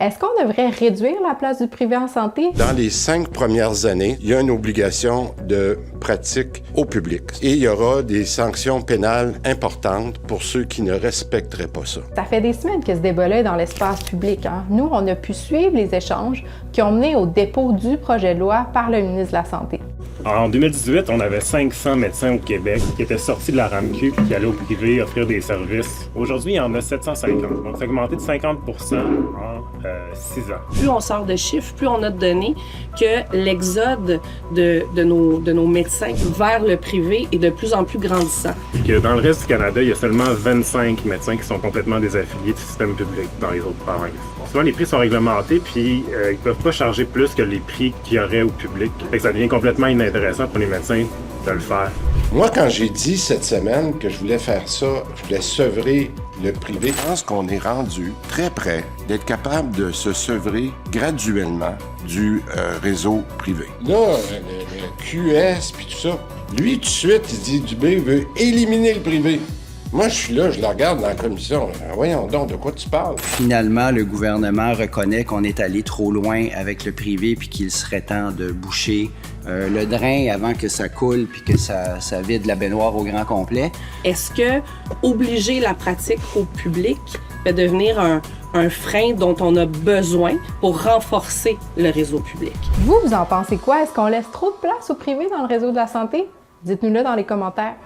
Est-ce qu'on devrait réduire la place du privé en santé? Dans les 5 premières années, il y a une obligation de pratique au public. Et il y aura des sanctions pénales importantes pour ceux qui ne respecteraient pas ça. Ça fait des semaines que ce débat-là est dans l'espace public. Nous, on a pu suivre les échanges qui ont mené au dépôt du projet de loi par le ministre de la Santé. En 2018, on avait 500 médecins au Québec qui étaient sortis de la RAMQ et qui allaient au privé offrir des services. Aujourd'hui, il y en a 750. Donc, ça a augmenté de 50 en 6 ans. Plus on sort de chiffres, plus on a de données que l'exode de nos médecins vers le privé est de plus en plus grandissant. Que dans le reste du Canada, il y a seulement 25 médecins qui sont complètement désaffiliés du système public dans les autres provinces. Souvent, les prix sont réglementés, puis ils peuvent pas charger plus que les prix qu'il y aurait au public. Fait que ça devient complètement inintéressant pour les médecins de le faire. Moi, quand j'ai dit cette semaine que je voulais faire ça, je voulais sevrer le privé, je pense qu'on est rendu très près d'être capable de se sevrer graduellement du réseau privé. Là, le QS puis tout ça, lui, tout de suite, il dit Dubé veut éliminer le privé. Moi, je suis là, je le regarde dans la commission. Voyons donc, de quoi tu parles? Finalement, le gouvernement reconnaît qu'on est allé trop loin avec le privé puis qu'il serait temps de boucher le drain avant que ça coule puis que ça vide la baignoire au grand complet. Est-ce que obliger la pratique au public peut devenir un frein dont on a besoin pour renforcer le réseau public? Vous en pensez quoi? Est-ce qu'on laisse trop de place au privé dans le réseau de la santé? Dites-nous-le dans les commentaires.